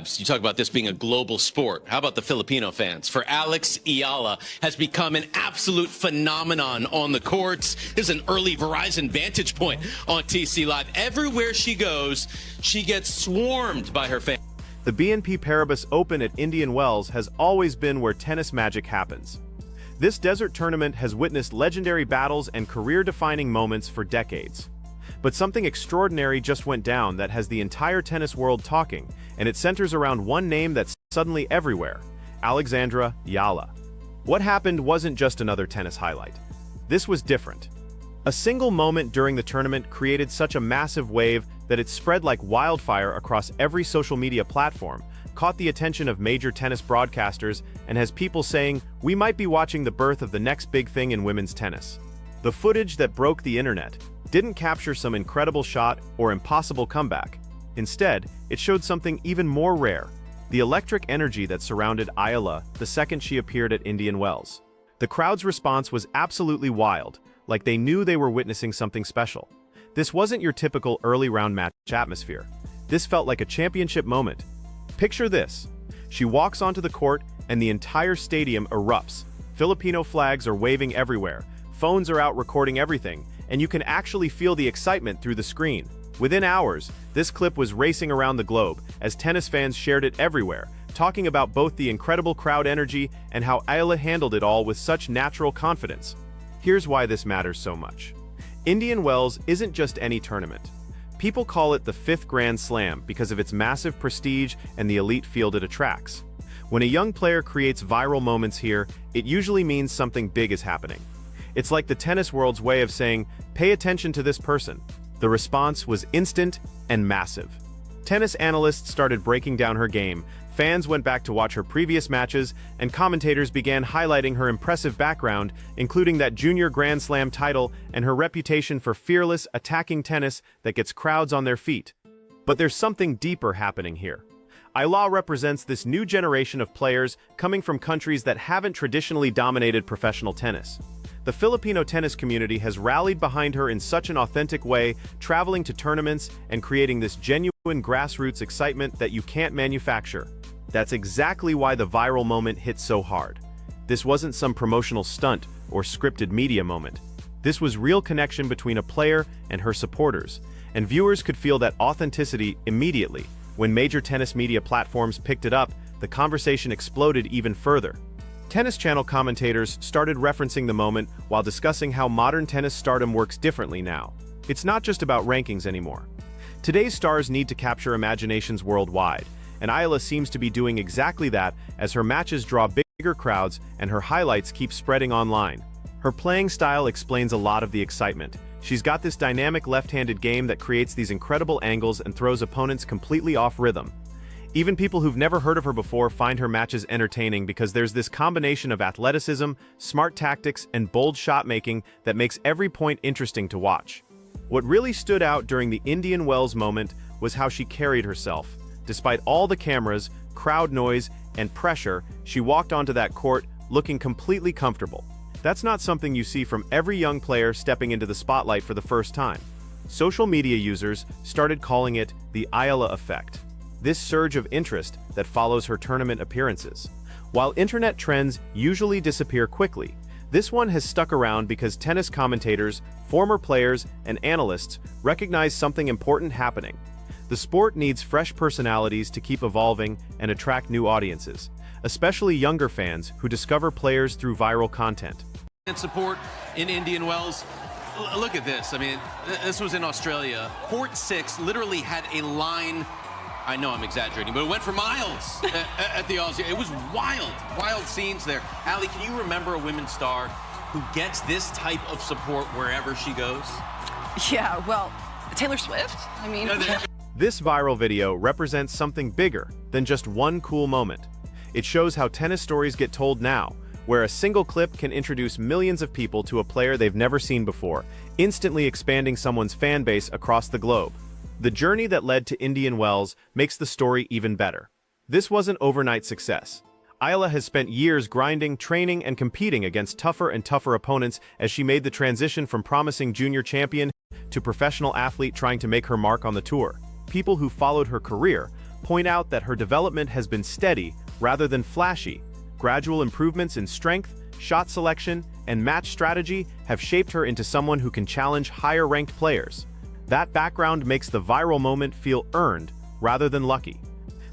You talk about this being a global sport. How about the Filipino fans? For Alex, Eala has become an absolute phenomenon on the courts. This is an early Verizon vantage point on TC Live. Everywhere she goes, she gets swarmed by her fans. The BNP Paribas Open at Indian Wells has always been where tennis magic happens. This desert tournament has witnessed legendary battles and career-defining moments for decades. But something extraordinary just went down that has the entire tennis world talking, and it centers around one name that's suddenly everywhere: Alexandra Eala. What happened wasn't just another tennis highlight. This was different. A single moment during the tournament created such a massive wave that it spread like wildfire across every social media platform, caught the attention of major tennis broadcasters, and has people saying, "We might be watching the birth of the next big thing in women's tennis." The footage that broke the internet didn't capture some incredible shot or impossible comeback. Instead, it showed something even more rare: the electric energy that surrounded Eala the second she appeared at Indian Wells. The crowd's response was absolutely wild, like they knew they were witnessing something special. This wasn't your typical early round match atmosphere. This felt like a championship moment. Picture this. She walks onto the court and the entire stadium erupts. Filipino flags are waving everywhere, phones are out recording everything, and you can actually feel the excitement through the screen. Within hours, this clip was racing around the globe as tennis fans shared it everywhere, talking about both the incredible crowd energy and how Eala handled it all with such natural confidence. Here's why this matters so much. Indian Wells isn't just any tournament. People call it the fifth Grand Slam because of its massive prestige and the elite field it attracts. When a young player creates viral moments here, it usually means something big is happening. It's like the tennis world's way of saying, "Pay attention to this person." The response was instant and massive. Tennis analysts started breaking down her game, fans went back to watch her previous matches, and commentators began highlighting her impressive background, including that junior Grand Slam title and her reputation for fearless, attacking tennis that gets crowds on their feet. But there's something deeper happening here. Eala represents this new generation of players coming from countries that haven't traditionally dominated professional tennis. The Filipino tennis community has rallied behind her in such an authentic way, traveling to tournaments and creating this genuine grassroots excitement that you can't manufacture. That's exactly why the viral moment hit so hard. This wasn't some promotional stunt or scripted media moment. This was real connection between a player and her supporters, and viewers could feel that authenticity immediately. When major tennis media platforms picked it up, the conversation exploded even further. Tennis Channel commentators started referencing the moment while discussing how modern tennis stardom works differently now. It's not just about rankings anymore. Today's stars need to capture imaginations worldwide, and Eala seems to be doing exactly that as her matches draw bigger crowds and her highlights keep spreading online. Her playing style explains a lot of the excitement. She's got this dynamic left-handed game that creates these incredible angles and throws opponents completely off rhythm. Even people who've never heard of her before find her matches entertaining because there's this combination of athleticism, smart tactics, and bold shot-making that makes every point interesting to watch. What really stood out during the Indian Wells moment was how she carried herself. Despite all the cameras, crowd noise, and pressure, she walked onto that court looking completely comfortable. That's not something you see from every young player stepping into the spotlight for the first time. Social media users started calling it the Eala effect. This surge of interest that follows her tournament appearances. While internet trends usually disappear quickly, this one has stuck around because tennis commentators, former players, and analysts recognize something important happening. The sport needs fresh personalities to keep evolving and attract new audiences, especially younger fans who discover players through viral content. Support in Indian Wells. Look at this. I mean, this was in Australia. Court 6 literally had a line. I know I'm exaggerating, but it went for miles at the Aussie. It was wild scenes there. Allie, can you remember a women's star who gets this type of support wherever she goes? Yeah, well, Taylor Swift? I mean... This viral video represents something bigger than just one cool moment. It shows how tennis stories get told now, where a single clip can introduce millions of people to a player they've never seen before, instantly expanding someone's fan base across the globe. The journey that led to Indian Wells makes the story even better. This wasn't overnight success. Eala has spent years grinding, training, and competing against tougher and tougher opponents as she made the transition from promising junior champion to professional athlete trying to make her mark on the tour. People who followed her career point out that her development has been steady rather than flashy. Gradual improvements in strength, shot selection, and match strategy have shaped her into someone who can challenge higher-ranked players. That background makes the viral moment feel earned rather than lucky.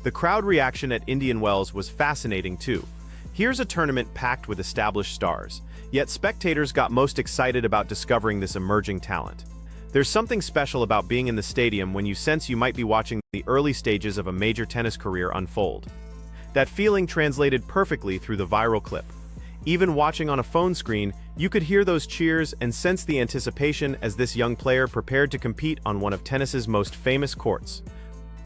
The crowd reaction at Indian Wells was fascinating too. Here's a tournament packed with established stars, yet spectators got most excited about discovering this emerging talent. There's something special about being in the stadium when you sense you might be watching the early stages of a major tennis career unfold. That feeling translated perfectly through the viral clip. Even watching on a phone screen, you could hear those cheers and sense the anticipation as this young player prepared to compete on one of tennis's most famous courts.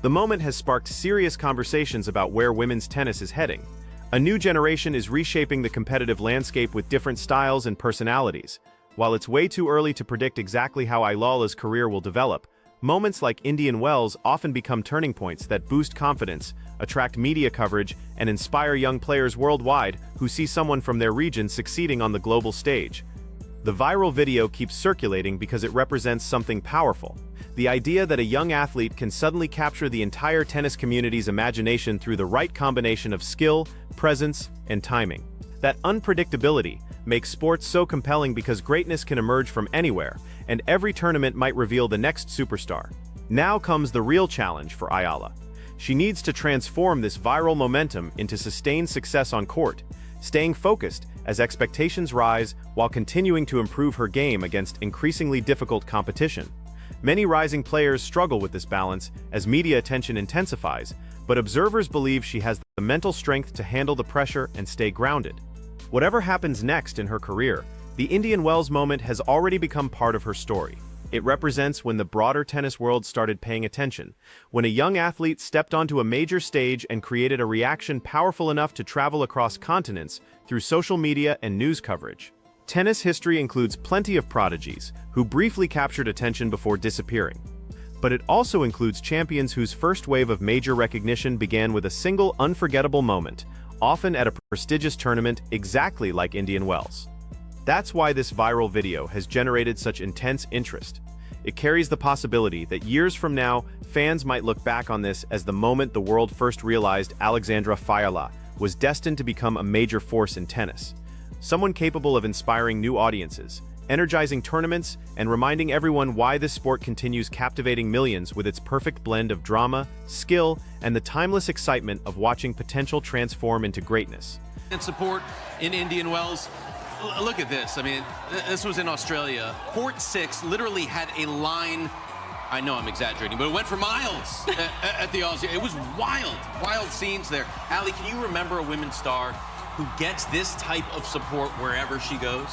The moment has sparked serious conversations about where women's tennis is heading. A new generation is reshaping the competitive landscape with different styles and personalities. While it's way too early to predict exactly how Eala's career will develop, moments like Indian Wells often become turning points that boost confidence, attract media coverage, and inspire young players worldwide who see someone from their region succeeding on the global stage. The viral video keeps circulating because it represents something powerful. The idea that a young athlete can suddenly capture the entire tennis community's imagination through the right combination of skill, presence, and timing. That unpredictability makes sports so compelling because greatness can emerge from anywhere, and every tournament might reveal the next superstar. Now comes the real challenge for Eala. She needs to transform this viral momentum into sustained success on court, staying focused as expectations rise while continuing to improve her game against increasingly difficult competition. Many rising players struggle with this balance as media attention intensifies, but observers believe she has the mental strength to handle the pressure and stay grounded. Whatever happens next in her career, the Indian Wells moment has already become part of her story. It represents when the broader tennis world started paying attention, when a young athlete stepped onto a major stage and created a reaction powerful enough to travel across continents through social media and news coverage. Tennis history includes plenty of prodigies who briefly captured attention before disappearing. But it also includes champions whose first wave of major recognition began with a single unforgettable moment, often at a prestigious tournament exactly like Indian Wells. That's why this viral video has generated such intense interest. It carries the possibility that years from now, fans might look back on this as the moment the world first realized Alexandra Eala was destined to become a major force in tennis. Someone capable of inspiring new audiences, energizing tournaments, and reminding everyone why this sport continues captivating millions with its perfect blend of drama, skill, and the timeless excitement of watching potential transform into greatness. And support in Indian Wells. Look at this. I mean, this was in Australia. Court 6 literally had a line. I know I'm exaggerating, but it went for miles at the Aussie. It was wild scenes there. Ali, can you remember a women's star who gets this type of support wherever she goes?